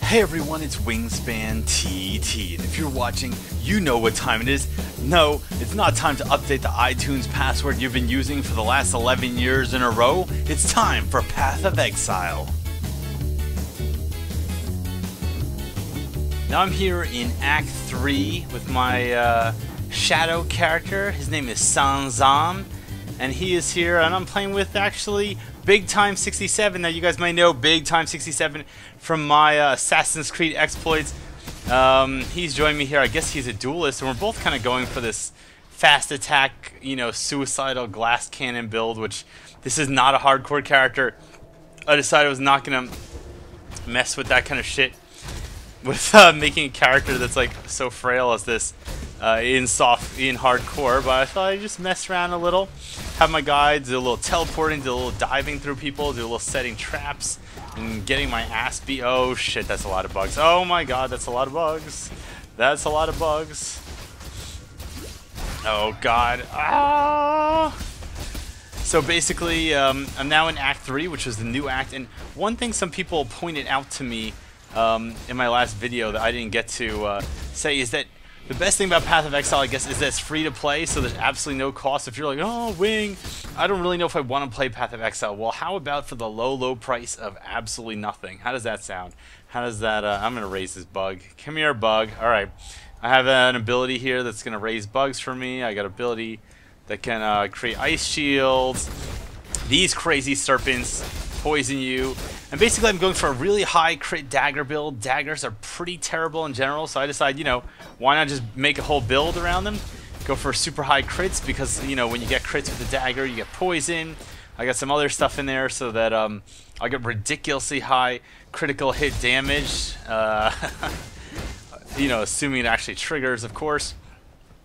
Hey everyone, it's WiNGSPANTT, and if you're watching, you know what time it is. No, it's not time to update the iTunes password you've been using for the last 11 years in a row. It's time for Path of Exile. Now I'm here in Act 3 with my shadow character. His name is Sanzam, and he is here, and I'm playing with actually BigTime067. Now you guys might know BigTime067 from my Assassin's Creed exploits. He's joined me here. I guess he's a duelist, and we're both kind of going for this fast attack, you know, suicidal glass cannon build, which this is not a hardcore character. I decided I was not going to mess with that kind of shit with making a character that's like so frail as this in hardcore, but I thought I'd just mess around a little, have my guides do a little teleporting, do a little diving through people, do a little setting traps, and getting my ass beat. Oh shit, that's a lot of bugs. Oh my god, that's a lot of bugs. That's a lot of bugs. Oh god. Ah! So basically, I'm now in Act 3, which was the new act, and one thing some people pointed out to me in my last video that I didn't get to say is that the best thing about Path of Exile, I guess, is that it's free to play, so there's absolutely no cost. If you're like, oh, Wing, I don't really know if I want to play Path of Exile. Well, how about for the low, low price of absolutely nothing? How does that sound? How does that, I'm going to raise this bug. Come here, bug. All right. I have an ability here that's going to raise bugs for me. I got an ability that can create ice shields. These crazy serpents poison you. And basically I'm going for a really high crit dagger build. Daggers are pretty terrible in general, so I decided, you know, why not just make a whole build around them? Go for super high crits because, you know, when you get crits with the dagger, you get poison. I got some other stuff in there so that I get ridiculously high critical hit damage. You know, assuming it actually triggers, of course.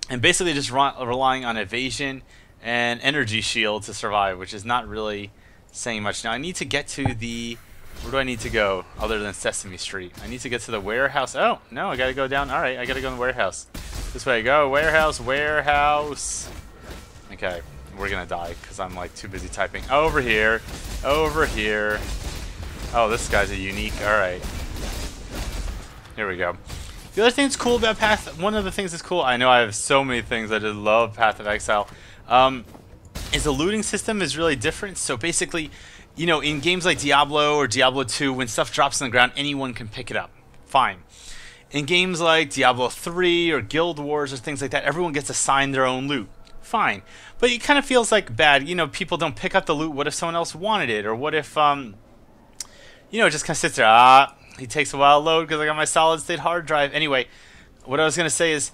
And basically just relying on evasion and energy shield to survive, which is not really saying much. Now I need to get to the... Where do I need to go other than Sesame Street? I need to get to the warehouse. Oh, no, I gotta go down. Alright, I gotta go in the warehouse. This way I go. Warehouse, warehouse. Okay, we're gonna die because I'm like too busy typing. Over here. Over here. Oh, this guy's a unique. Alright. Here we go. The other thing that's cool about Path... One of the things that's cool... I know I have so many things. I just love Path of Exile. Is the looting system is really different. So basically, you know, in games like Diablo or Diablo 2, when stuff drops on the ground, anyone can pick it up. Fine. In games like Diablo 3 or Guild Wars or things like that, everyone gets assigned their own loot. Fine. But it kind of feels like bad. You know, people don't pick up the loot. What if someone else wanted it? Or what if, you know, it just kind of sits there. Ah, he takes a while to load because I got my solid state hard drive. Anyway, what I was going to say is,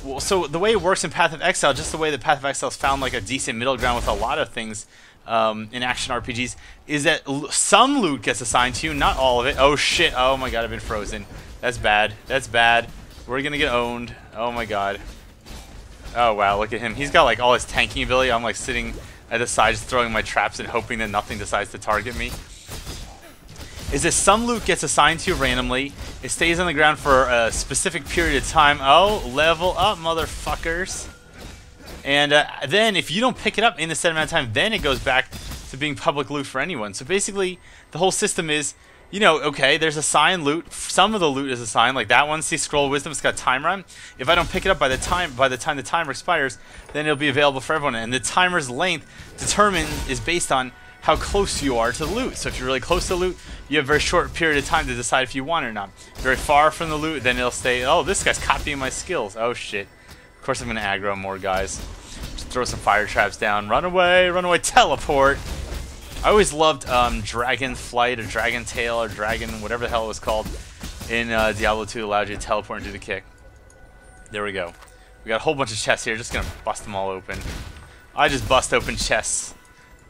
well, so the way it works in Path of Exile, just the way that Path of Exile has found like a decent middle ground with a lot of things in action RPGs, is that some loot gets assigned to you, not all of it. Oh shit, oh my god, I've been frozen. That's bad, that's bad. We're gonna get owned. Oh my god. Oh wow, look at him. He's got like all his tanking ability. I'm like sitting at the side just throwing my traps and hoping that nothing decides to target me. Is that some loot gets assigned to you randomly. It stays on the ground for a specific period of time. Oh, level up, motherfuckers. And then if you don't pick it up in the set amount of time, then it goes back to being public loot for anyone. So basically, the whole system is, you know, okay, there's assigned loot. Some of the loot is assigned, like that one. See, Scroll of Wisdom, it's got a timer on. If I don't pick it up by the time the timer expires, then it'll be available for everyone. And the timer's length is based on how close you are to the loot. So if you're really close to the loot, you have a very short period of time to decide if you want it or not. Very far from the loot, then it'll stay, oh, this guy's copying my skills. Oh shit. Of course I'm going to aggro more guys. Just throw some fire traps down. Run away, teleport. I always loved Dragon Flight or Dragon Tail or Dragon, whatever the hell it was called in Diablo 2. Allowed you to teleport and do the kick. There we go. We got a whole bunch of chests here. Just going to bust them all open. I just bust open chests.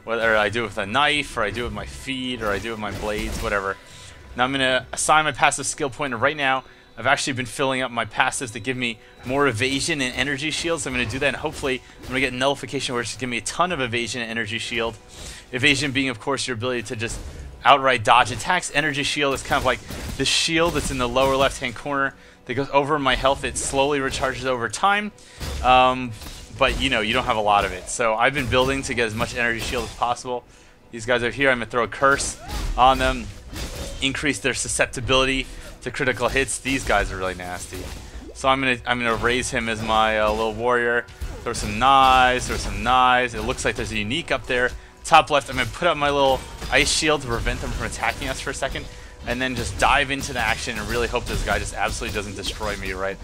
Whether I do it with a knife, or I do it with my feet, or I do it with my blades, whatever. Now I'm going to assign my passive skill point, and right now I've actually been filling up my passives to give me more evasion and energy shields. So I'm going to do that, and hopefully I'm going to get nullification where it's going to give me a ton of evasion and energy shield. Evasion being, of course, your ability to just outright dodge attacks. Energy shield is kind of like the shield that's in the lower left-hand corner that goes over my health. It slowly recharges over time. But you know, you don't have a lot of it. So I've been building to get as much energy shield as possible. These guys are here. I'm going to throw a curse on them, increase their susceptibility to critical hits. These guys are really nasty. So I'm gonna raise him as my little warrior. Throw some knives, throw some knives. It looks like there's a unique up there. Top left, I'm gonna put up my little ice shield to prevent them from attacking us for a second, and then just dive into the action and really hope this guy just absolutely doesn't destroy me right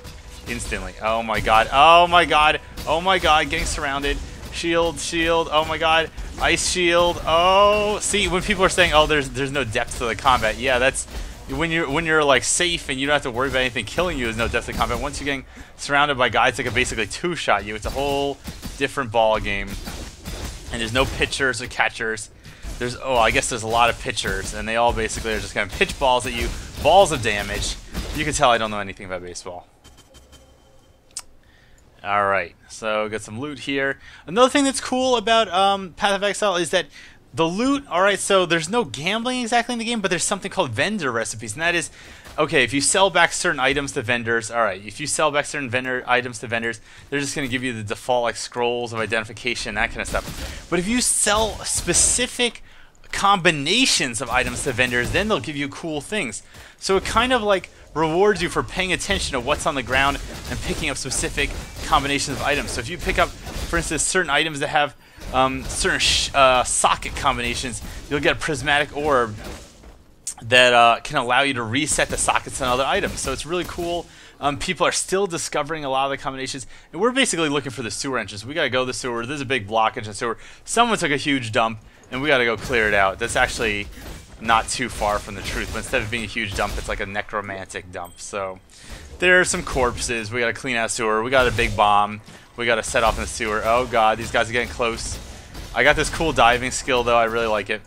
instantly. Oh my god, oh my god, oh my god, getting surrounded. Shield, shield, oh my god, ice shield. Oh, see, when people are saying, oh, there's no depth to the combat, yeah, that's when you're like safe and you don't have to worry about anything killing you. There's no depth to combat. Once you're getting surrounded by guys that can basically two-shot you, it's a whole different ball game. And there's no pitchers or catchers. There's, oh, I guess there's a lot of pitchers, and they all basically are just going to pitch balls at you, balls of damage. You can tell I don't know anything about baseball. Alright, so got some loot here. Another thing that's cool about Path of Exile is that the loot, alright, so there's no gambling exactly in the game, but there's something called vendor recipes, and that is, okay, if you sell back certain items to vendors, alright, if you sell back certain items to vendors, they're just going to give you the default, like, scrolls of identification, that kind of stuff. But if you sell specific combinations of items to vendors, then they'll give you cool things. So it kind of, like, rewards you for paying attention to what's on the ground and picking up specific combinations of items. So if you pick up, for instance, certain items that have certain socket combinations, you'll get a prismatic orb that can allow you to reset the sockets on other items. So it's really cool. People are still discovering a lot of the combinations, and we're basically looking for the sewer entrance. We gotta go to the sewer. There's a big blockage in the sewer. Someone took a huge dump, and we gotta go clear it out. That's actually not too far from the truth, but instead of being a huge dump, it's like a necromantic dump. So there are some corpses. We gotta clean out sewer. We got a big bomb. We gotta set off in the sewer. Oh god, these guys are getting close. I got this cool diving skill though. I really like it.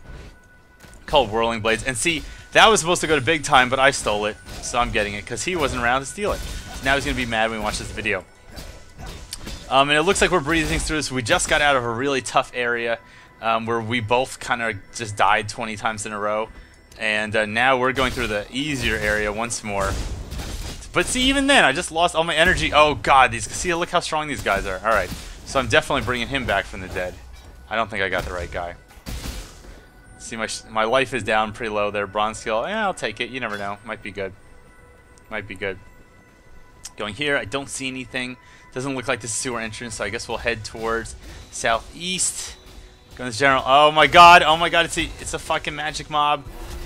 Called Whirling Blades. And see, that was supposed to go to Big Time, but I stole it, so I'm getting it because he wasn't around to steal it. So now he's gonna be mad when we watch this video. And it looks like we're breezing through this. We just got out of a really tough area where we both kind of just died 20 times in a row, and now we're going through the easier area once more. But see, even then, I just lost all my energy. Oh god, see, look how strong these guys are. All right, so I'm definitely bringing him back from the dead. I don't think I got the right guy. See, my life is down pretty low there. Bronze skill, yeah, I'll take it. You never know. Might be good. Might be good. Going here, I don't see anything. Doesn't look like this is sewer entrance, so I guess we'll head towards southeast. Going to general. Oh my god, it's a fucking magic mob.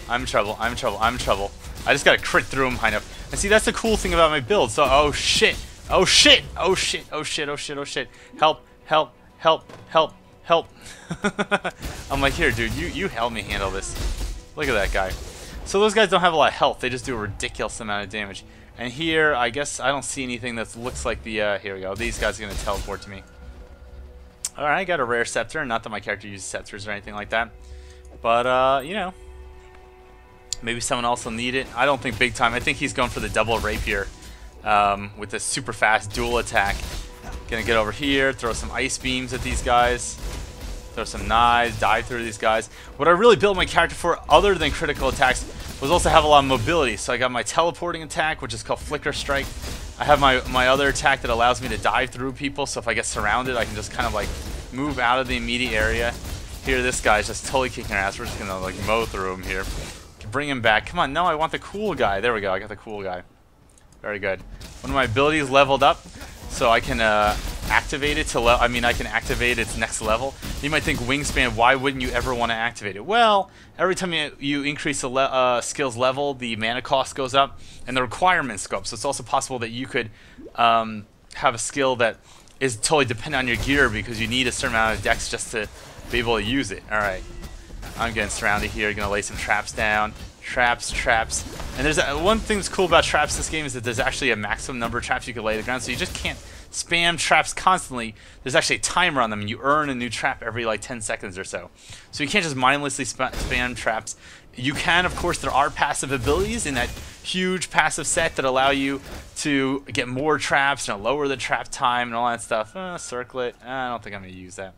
I'm in trouble, I'm in trouble, I'm in trouble. I just got to crit through him kind of. And see, that's the cool thing about my build. So, oh shit, oh shit, oh shit, oh shit, oh shit, oh shit. Help, help, help, help. Help. I'm like, here, dude, you help me handle this. Look at that guy. So those guys don't have a lot of health. They just do a ridiculous amount of damage. And here, I guess I don't see anything that looks like the, here we go. These guys are going to teleport to me. Alright, I got a rare scepter. Not that my character uses scepters or anything like that. But, you know, maybe someone else will need it. I don't think Big Time. I think he's going for the double rapier with this super fast dual attack. Gonna get over here, throw some ice beams at these guys, throw some knives, dive through these guys. What I really built my character for, other than critical attacks, was also have a lot of mobility. So I got my teleporting attack, which is called Flicker Strike. I have my other attack that allows me to dive through people, so if I get surrounded, I can just kind of like move out of the immediate area. Here, this guy's just totally kicking our ass. We're just gonna like mow through him here. Bring him back. Come on, no, I want the cool guy. There we go, I got the cool guy. Very good. One of my abilities leveled up, so I can activate it to I can activate its next level. You might think Wingspan, why wouldn't you ever want to activate it? Well, every time you increase the skills level, the mana cost goes up and the requirements go up. So it's also possible that you could have a skill that is totally dependent on your gear because you need a certain amount of dex just to be able to use it. Alright, I'm getting surrounded here. Gonna lay some traps down. Traps. And there's one thing that's cool about traps in this game is that there's actually a maximum number of traps you can lay to the ground, so you just can't spam traps constantly. There's actually a timer on them, and you earn a new trap every like 10 seconds or so. So you can't just mindlessly spam traps. You can, of course, there are passive abilities in that huge passive set that allow you to get more traps and lower the trap time and all that stuff. Circlet, I don't think I'm going to use that.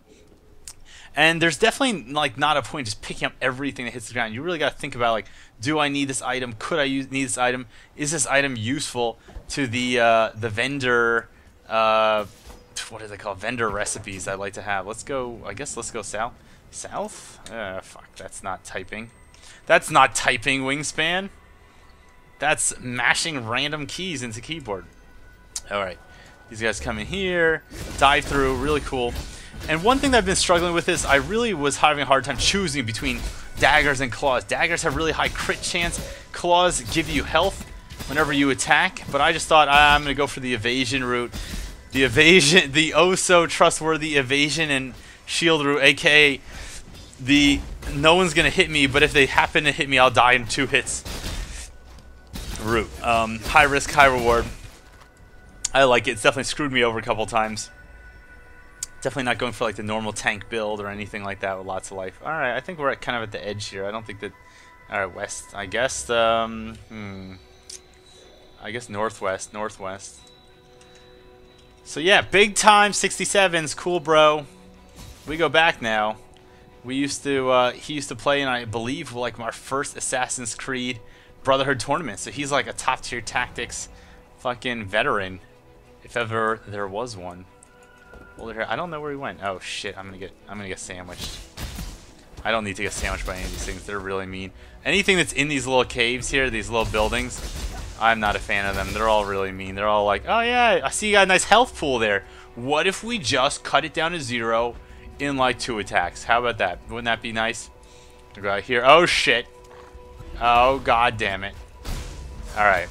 And there's definitely like not a point just picking up everything that hits the ground. You really got to think about, like, do I need this item? Could I need this item? Is this item useful to the vendor? What do they call vendor recipes? I'd like to have. Let's go. I guess let's go south. South? Fuck. That's not typing. That's not typing. Wingspan. That's mashing random keys into keyboard. Alright. These guys come in here, dive through, really cool. And one thing that I've been struggling with is I really was having a hard time choosing between daggers and claws. Daggers have really high crit chance. Claws give you health whenever you attack. But I just thought I'm going to go for the evasion route. The evasion, the oh so trustworthy evasion and shield route, aka the no one's going to hit me, but if they happen to hit me, I'll die in 2 hits route. High risk, high reward. I like it. It's definitely screwed me over a couple times. Definitely not going for like the normal tank build or anything like that with lots of life. Alright, I think we're kind of at the edge here. I don't think that... Alright, west. I guess, I guess northwest. Northwest. So yeah, BigTime067's cool, bro. We go back now. We used to, he used to play in, I believe, like our first Assassin's Creed Brotherhood tournament. So he's like a top tier tactics fucking veteran, if ever there was one. I don't know where he went. Oh shit! I'm gonna get sandwiched. I don't need to get sandwiched by any of these things. They're really mean. Anything that's in these little caves here, these little buildings, I'm not a fan of them. They're all really mean. They're all like, oh yeah, I see you got a nice health pool there. What if we just cut it down to 0 in like 2 attacks? How about that? Wouldn't that be nice? I'll go out here. Oh shit! Oh god damn it! All right,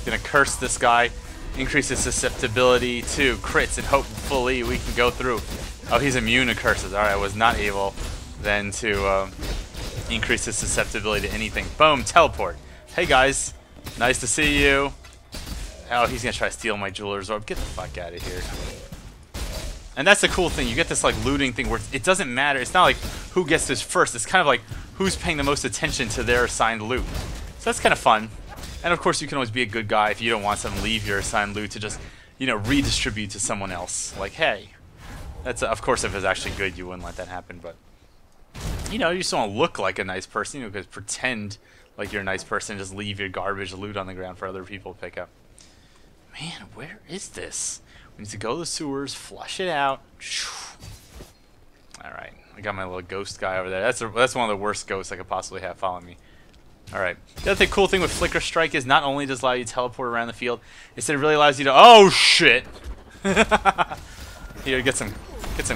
gonna curse this guy. Increases susceptibility to crits, and hopefully we can go through. Oh, he's immune to curses. Alright, I was not able then to increase his susceptibility to anything. Boom, teleport. Hey guys, nice to see you. Oh, he's gonna try to steal my jeweler's orb. Get the fuck out of here. And that's the cool thing. You get this like looting thing where it doesn't matter. It's not like who gets this first. It's kind of like who's paying the most attention to their assigned loot. So that's kind of fun. And of course, you can always be a good guy if you don't want someone to leave your assigned loot to just, you know, redistribute to someone else. Like, hey, that's of course if it's actually good, you wouldn't let that happen. But you know, you just want to look like a nice person. You know, because pretend like you're a nice person, and just leave your garbage loot on the ground for other people to pick up. Man, where is this? We need to go to the sewers, flush it out. All right, I got my little ghost guy over there. That's one of the worst ghosts I could possibly have following me. Alright. The other cool thing with Flicker Strike is not only does it allow you to teleport around the field, it really allows you to... Oh, shit! Here, get some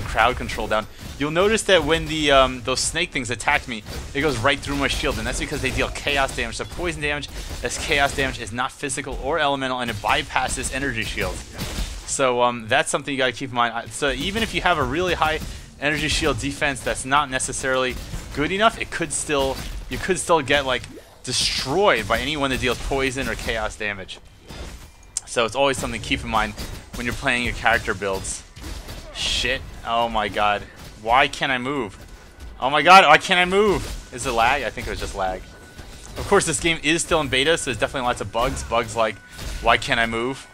crowd control down. You'll notice that when the those snake things attack me, it goes right through my shield, and that's because they deal chaos damage. So poison damage, as chaos damage, is not physical or elemental, and it bypasses energy shields. So that's something you gotta keep in mind. So even if you have a really high energy shield defense that's not necessarily good enough, you could still get like destroyed by anyone that deals poison or chaos damage. So it's always something to keep in mind when you're playing your character builds. Shit. Oh my god. Why can't I move? Oh my god, why can't I move? Is it lag? I think it was just lag. Of course, this game is still in beta, so there's definitely lots of bugs. Bugs like, why can't I move?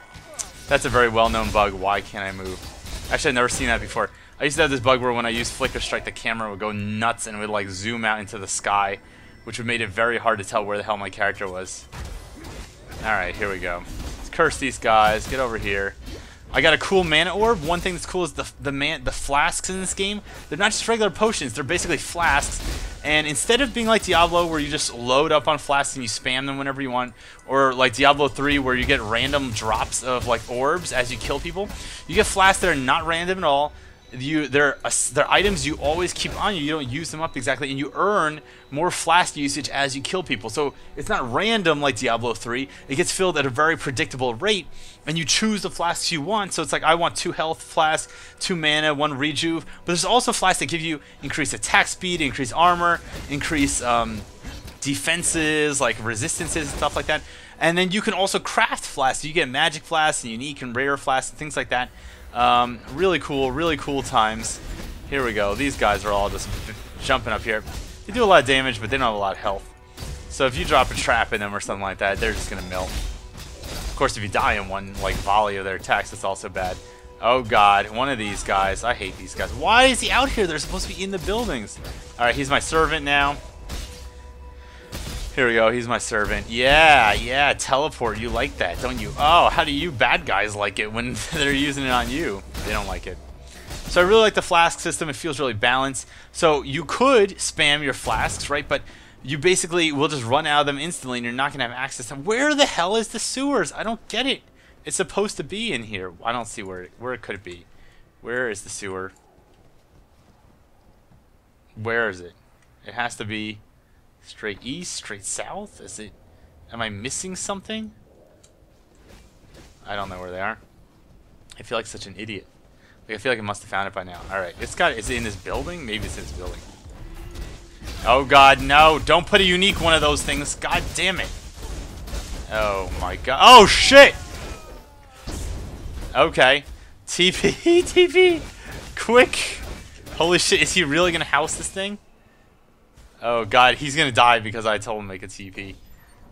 That's a very well-known bug, why can't I move? Actually, I've never seen that before. I used to have this bug where when I used Flicker Strike, the camera would go nuts and would like zoom out into the sky, which would make it very hard to tell where the hell my character was. Alright, here we go. Let's curse these guys. Get over here. I got a cool mana orb. One thing that's cool is the flasks in this game. They're not just regular potions. They're basically flasks. And instead of being like Diablo, where you just load up on flasks and you spam them whenever you want, or like Diablo 3, where you get random drops of like orbs as you kill people, you get flasks that are not random at all. They're items you always keep on you. You don't use them up exactly, and you earn more flask usage as you kill people. So it's not random like Diablo 3. It gets filled at a very predictable rate, and you choose the flasks you want. So it's like, I want 2 health flasks, 2 mana, 1 rejuve. But there's also flasks that give you increased attack speed, increased armor, increased defenses, like resistances and stuff like that. And then you can also craft flasks. You get magic flasks and unique and rare flasks and things like that. Really cool times. Here we go. These guys are all just jumping up here. They do a lot of damage, but they don't have a lot of health. So if you drop a trap in them or something like that, they're just gonna melt. Of course, if you die in one like volley of their attacks, it's also bad. Oh god, one of these guys. I hate these guys. Why is he out here? They're supposed to be in the buildings. Alright, he's my servant now. Here we go, he's my servant. Yeah, teleport, you like that, don't you? Oh, how do you bad guys like it when they're using it on you? They don't like it. So I really like the flask system, it feels really balanced. So you could spam your flasks, right? But you basically will just run out of them instantly and you're not going to have access to them. Where the hell is the sewers? I don't get it. It's supposed to be in here. I don't see where it could be. Where is the sewer? Where is it? It has to be straight east, straight south? Is it? Am I missing something? I don't know where they are. I feel like such an idiot. Like, I feel like I must have found it by now. Alright, is it in this building? Maybe it's in this building. Oh god, no! Don't put a unique one of those things. God damn it. Oh my god. Oh shit! Okay. TP, TP! Quick! Holy shit, is he really gonna house this thing? Oh god, he's gonna die because I told him to make a TP.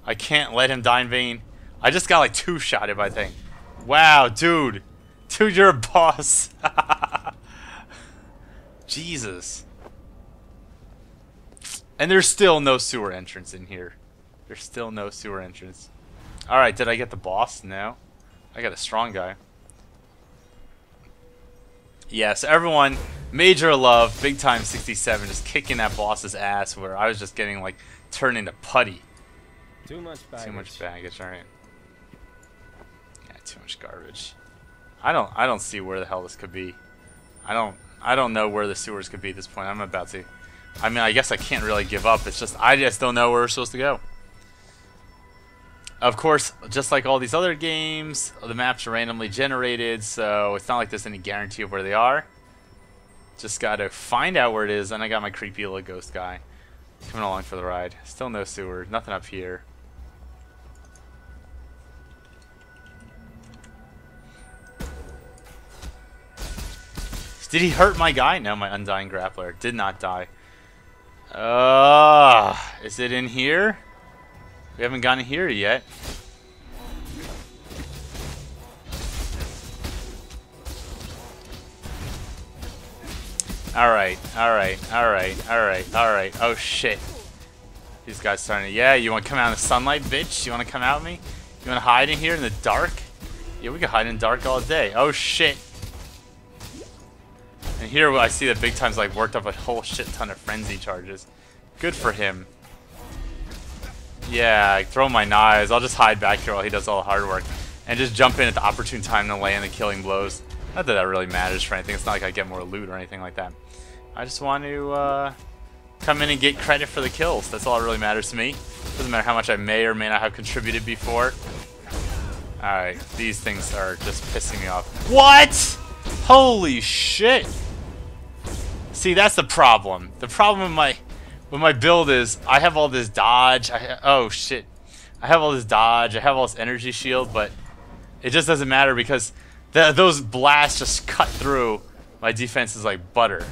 I can't let him die in vain. I just got like two-shotted by the thing. Wow, dude. Dude, you're a boss. Jesus. And there's still no sewer entrance in here. There's still no sewer entrance. Alright, did I get the boss? No. I got a strong guy. Yeah, so everyone, major love, BigTime067, just kicking that boss's ass where I was just getting, like, turned into putty. Too much baggage. Too much baggage, alright. Yeah, too much garbage. I don't see where the hell this could be. I don't know where the sewers could be at this point. I'm about to... I mean, I guess I can't really give up. It's just, I just don't know where we're supposed to go. Of course, just like all these other games, the maps are randomly generated, so it's not like there's any guarantee of where they are. Just gotta find out where it is, and I got my creepy little ghost guy coming along for the ride. Still no sewer, nothing up here. Did he hurt my guy? No, my undying grappler did not die. Is it in here? We haven't gotten here yet. Alright. Oh shit. These guys starting to... Yeah, you want to come out in the sunlight, bitch? You want to come out with me? You want to hide in here in the dark? Yeah, we can hide in the dark all day. Oh shit. And here I see that BigTime's like worked up a whole shit ton of frenzy charges. Good for him. Yeah, I throw my knives. I'll just hide back here while he does all the hard work. And just jump in at the opportune time to land the killing blows. Not that that really matters for anything. It's not like I get more loot or anything like that. I just want to come in and get credit for the kills. That's all that really matters to me. Doesn't matter how much I may or may not have contributed before. Alright, these things are just pissing me off. What? Holy shit! See, that's the problem. The problem with my build is I have all this dodge. Oh shit! I have all this dodge. I have all this energy shield, but it just doesn't matter because those blasts just cut through my defense is like butter.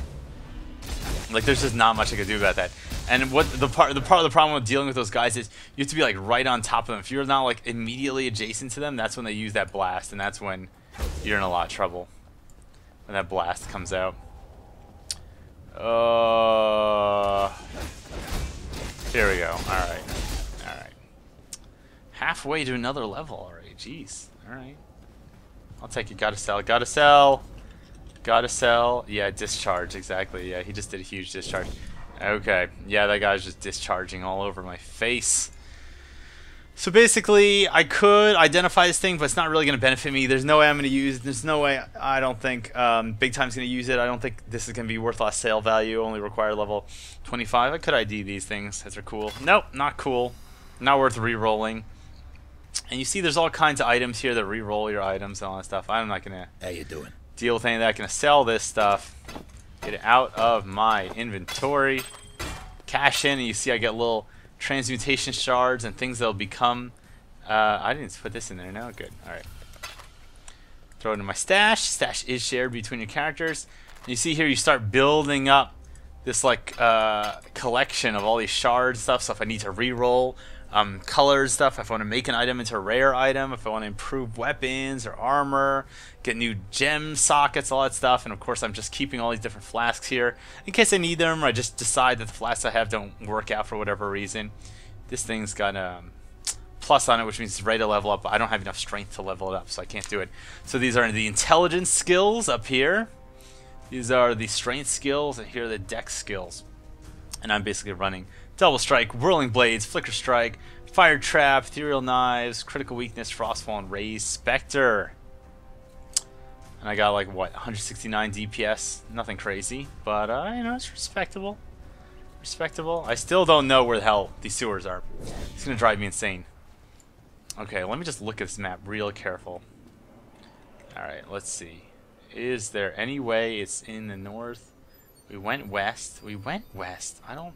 Like there's just not much I can do about that. And what the part of the problem with dealing with those guys is you have to be like right on top of them. If you're not like immediately adjacent to them, that's when they use that blast, and that's when you're in a lot of trouble. When that blast comes out. Here we go. Alright. Alright. Halfway to another level already. Jeez. Alright. I'll take it. Gotta sell. Gotta sell. Gotta sell. Yeah, discharge. Exactly. Yeah, he just did a huge discharge. Okay. Yeah, that guy's just discharging all over my face. So basically, I could identify this thing, but it's not really going to benefit me. There's no way I'm going to use it. There's no way, I don't think, BigTime's going to use it. I don't think this is going to be worth less sale value. Only require level 25. I could ID these things. Those are cool. Nope, not cool. Not worth re-rolling. And you see there's all kinds of items here that re-roll your items and all that stuff. I'm not going to How you doing? Deal with any of that. I'm going to sell this stuff. Get it out of my inventory. Cash in, and you see I get little transmutation shards and things that'll become. I didn't put this in there. No, good. All right. Throw it in my stash. Stash is shared between your characters. And you see here, you start building up this like collection of all these shards and stuff. So if I need to re-roll colors stuff, if I want to make an item into a rare item, if I want to improve weapons or armor, get new gem sockets, all that stuff. And of course, I'm just keeping all these different flasks here in case I need them, or I just decide that the flasks I have don't work out for whatever reason. This thing's got a plus on it, which means it's ready to level up, but I don't have enough strength to level it up, so I can't do it. So these are the intelligence skills up here. These are the strength skills, and here are the dex skills. And I'm basically running Double strike, whirling blades, flicker strike, fire trap, ethereal knives, critical weakness, frostfall, and raised specter. And I got like what, 169 DPS, nothing crazy, but you know, it's respectable. Respectable. I still don't know where the hell these sewers are. It's gonna drive me insane. Okay, let me just look at this map real careful. Alright, let's see. Is there any way it's in the north? We went west. We went west. I don't...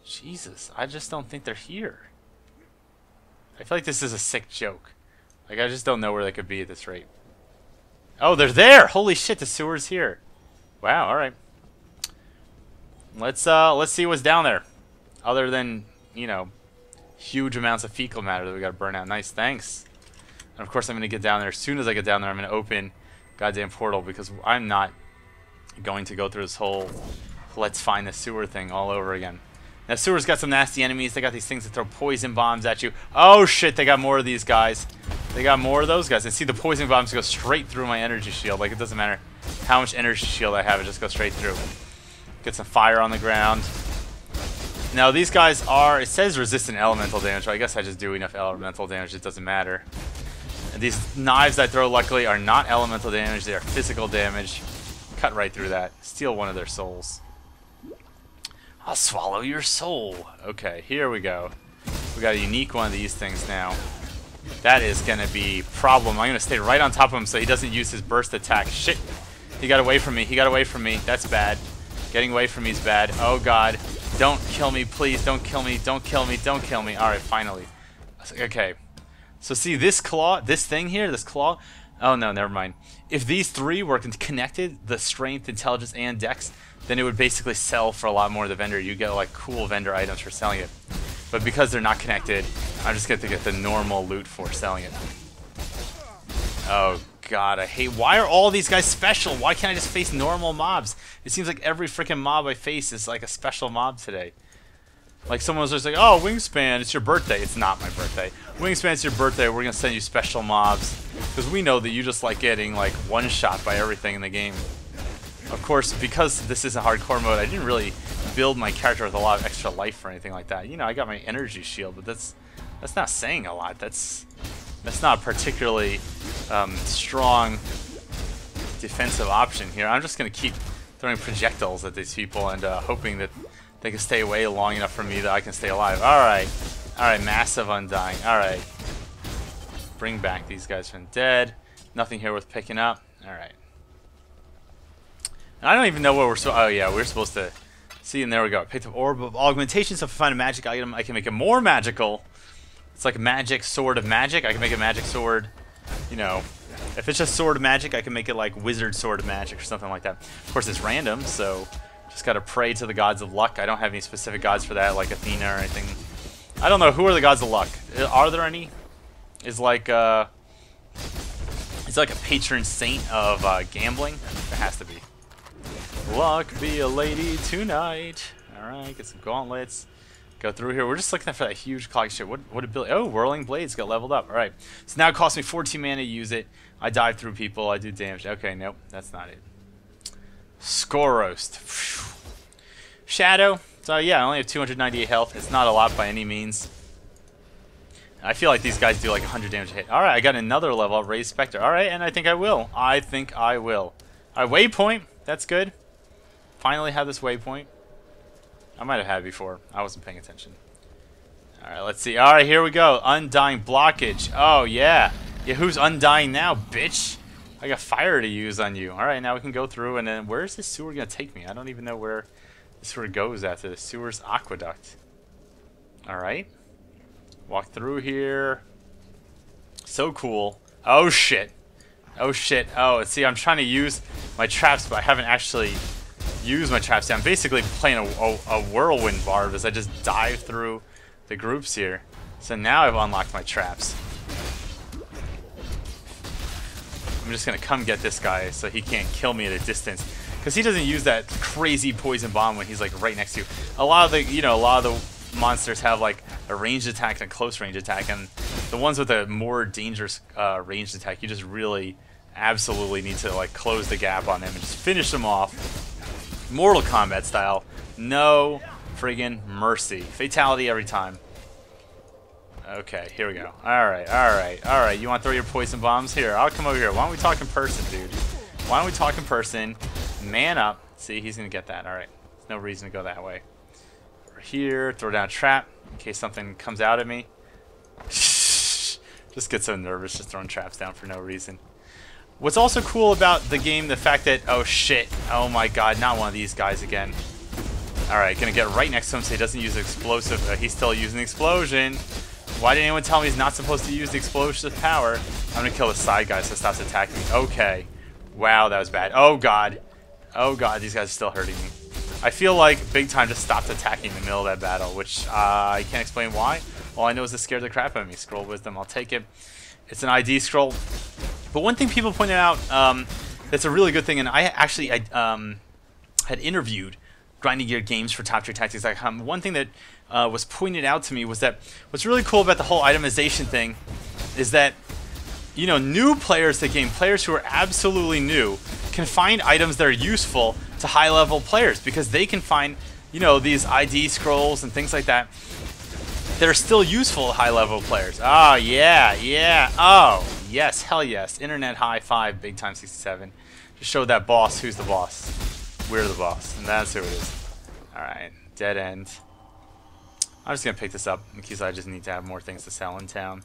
Jesus, I just don't think they're here. I feel like this is a sick joke. Like, I just don't know where they could be at this rate. Oh, they're there! Holy shit, the sewer's here. Wow, alright. Let's see what's down there. Other than, you know, huge amounts of fecal matter that we gotta burn out. Nice, thanks. And of course I'm gonna get down there. As soon as I get down there, I'm gonna open goddamn portal, because I'm not going to go through this whole let's find the sewer thing all over again. Now, sewer's got some nasty enemies. They got these things that throw poison bombs at you. Oh shit, they got more of these guys. They got more of those guys. And see, the poison bombs go straight through my energy shield. Like, it doesn't matter how much energy shield I have, it just goes straight through. Get some fire on the ground. Now, these guys are, it says resistant elemental damage, so I guess I just do enough elemental damage, it doesn't matter. And these knives I throw, luckily, are not elemental damage, they are physical damage. Cut right through that. Steal one of their souls. I'll swallow your soul. Okay, here we go. We got a unique one of these things now. That is gonna be problem. I'm gonna stay right on top of him so he doesn't use his burst attack. Shit! He got away from me. He got away from me. That's bad. Getting away from me is bad. Oh god. Don't kill me, please. Don't kill me. Don't kill me. Don't kill me. Alright, finally. Okay. So see this claw, this thing here, this claw. Oh no, never mind. If these three were connected, the strength, intelligence, and dex, then it would basically sell for a lot more of the vendor. You get like cool vendor items for selling it. But because they're not connected, I'm just going to get the normal loot for selling it. Oh god, I hate... Why are all these guys special? Why can't I just face normal mobs? It seems like every freaking mob I face is like a special mob today. Like someone was just like, oh, Wingspan, it's your birthday. It's not my birthday. Wingspan, it's your birthday. We're going to send you special mobs. Because we know that you just like getting like one-shot by everything in the game. Of course, because this is a hardcore mode, I didn't really build my character with a lot of extra life or anything like that. You know, I got my energy shield, but that's not saying a lot. That's not a particularly strong defensive option here. I'm just going to keep throwing projectiles at these people and hoping that they can stay away long enough from me that I can stay alive. Alright. Alright, massive undying. Alright. Bring back these guys from dead. Nothing here worth picking up. Alright. I don't even know what we're oh yeah, we're supposed to see, and there we go. I picked up Orb of Augmentation, so if I find a magic item, I can make it more magical. It's like a magic sword of magic. I can make a magic sword, you know. If it's just sword of magic, I can make it like wizard sword of magic or something like that. Of course, it's random, so just gotta pray to the gods of luck. I don't have any specific gods for that, like Athena or anything. I don't know, who are the gods of luck? Are there any? Is like a patron saint of gambling? There has to be. Luck be a lady tonight. Alright, get some gauntlets. Go through here. We're just looking for that huge clock shit. What ability? Oh, whirling blades got leveled up. Alright. So now it costs me 14 mana to use it. I dive through people. I do damage. Okay, nope. That's not it. Score roast. Shadow. So yeah, I only have 298 health. It's not a lot by any means. I feel like these guys do like 100 damage a hit. Alright, I got another level up. Raised Spectre. Alright, and I think I will. I think I will. Alright, waypoint. That's good. Finally have this waypoint. I might have had it before. I wasn't paying attention. Alright, let's see. Alright, here we go. Undying blockage. Oh, yeah. Yeah, who's undying now, bitch? I got fire to use on you. Alright, now we can go through, and then where's this sewer going to take me? I don't even know where the sewer goes after the sewer's aqueduct. Alright. Walk through here. So cool. Oh, shit. Oh, shit. Oh, see, I'm trying to use my traps, but I haven't actually used my traps yet. I'm basically playing a whirlwind barb as I just dive through the groups here. So now I've unlocked my traps. I'm just going to come get this guy so he can't kill me at a distance. Because he doesn't use that crazy poison bomb when he's like right next to you. A lot of the monsters have like a ranged attack and a close range attack, and the ones with a more dangerous ranged attack, you just really absolutely need to like close the gap on them and just finish them off Mortal Kombat style. No friggin' mercy. Fatality every time. Okay, here we go. Alright, alright, alright. You want to throw your poison bombs? Here, I'll come over here. Why don't we talk in person, dude? Why don't we talk in person? Man up. See, he's going to get that. Alright. There's no reason to go that way. Over here, throw down a trap in case something comes out at me. Just get so nervous just throwing traps down for no reason. What's also cool about the game, the fact that... Oh, shit. Oh, my God. Not one of these guys again. Alright, going to get right next to him so he doesn't use explosive. He's still using the explosion. Why didn't anyone tell me he's not supposed to use the explosive power? I'm going to kill the side guy so it stops attacking me. Okay. Wow, that was bad. Oh, God. Oh, God, these guys are still hurting me. I feel like Big Time just stopped attacking in the middle of that battle, which I can't explain why. All I know is it scared the crap out of me. Scroll Wisdom, I'll take it. It's an ID scroll. But one thing people pointed out that's a really good thing, and I actually had interviewed Grinding Gear Games for TopTierTactics.com. One thing that was pointed out to me was that what's really cool about the whole itemization thing is that, you know, new players to the game, players who are absolutely new, can find items that are useful to high-level players because they can find, you know, these ID scrolls and things like that that are still useful to high-level players. Oh, yeah, yeah. Oh, yes, hell yes. Internet high five, BigTime067. Just show that boss who's the boss. We're the boss, and that's who it is. Alright, dead end. I'm just going to pick this up in case I just need to have more things to sell in town.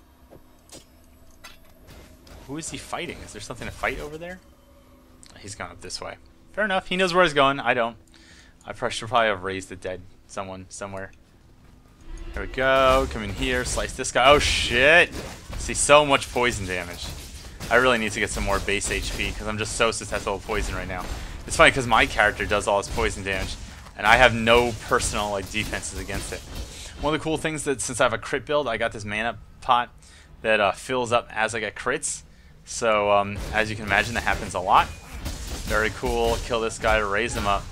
Who is he fighting? Is there something to fight over there? He's going up this way. Fair enough. He knows where he's going. I don't. I should probably have raised the dead someone somewhere. There we go. Come in here. Slice this guy. Oh, shit. See, so much poison damage. I really need to get some more base HP because I'm just so susceptible to poison right now. It's funny because my character does all his poison damage, and I have no personal like defenses against it. One of the cool things that since I have a crit build, I got this mana pot that fills up as I get crits. So as you can imagine, that happens a lot. Very cool. Kill this guy to raise him up.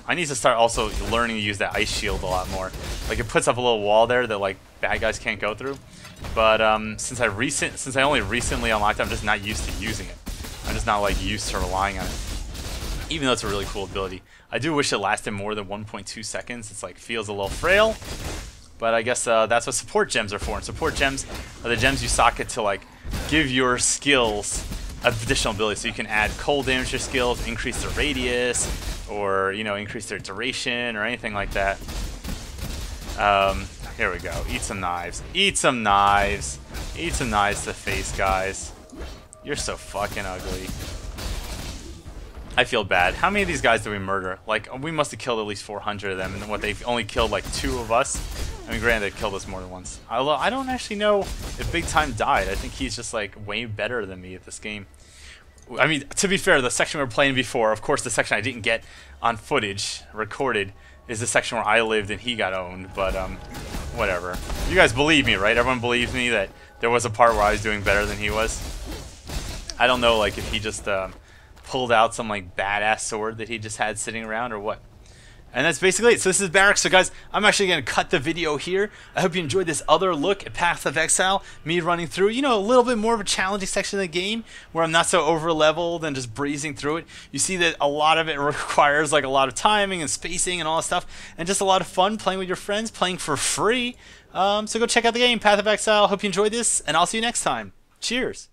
I need to start also learning to use that ice shield a lot more. Like it puts up a little wall there that like bad guys can't go through. But since I only recently unlocked it, I'm just not used to using it. I'm just not like used to relying on it. Even though it's a really cool ability. I do wish it lasted more than 1.2 seconds. It's like feels a little frail. But I guess that's what support gems are for. And support gems are the gems you socket to like give your skills additional ability. So you can add cold damage to your skills, increase their radius, or you know, increase their duration or anything like that. Here we go. Eat some knives. Eat some knives. Eat some knives to the face, guys. You're so fucking ugly. I feel bad. How many of these guys did we murder? Like, we must have killed at least 400 of them, and what, they've only killed like 2 of us? I mean, granted, they killed us more than once. Although, I don't actually know if Big Time died. I think he's just like way better than me at this game. I mean, to be fair, the section we were playing before, of course, the section I didn't get on footage, recorded, is the section where I lived and he got owned, but, whatever. You guys believe me, right? Everyone believes me that there was a part where I was doing better than he was? I don't know, like, if he just, pulled out some, like, badass sword that he just had sitting around or what. And that's basically it. So this is Barracks. So guys, I'm actually going to cut the video here. I hope you enjoyed this other look at Path of Exile. Me running through, you know, a little bit more of a challenging section of the game where I'm not so over-leveled and just breezing through it. You see that a lot of it requires like a lot of timing and spacing and all that stuff. And just a lot of fun playing with your friends, playing for free. So go check out the game, Path of Exile. Hope you enjoyed this, and I'll see you next time. Cheers.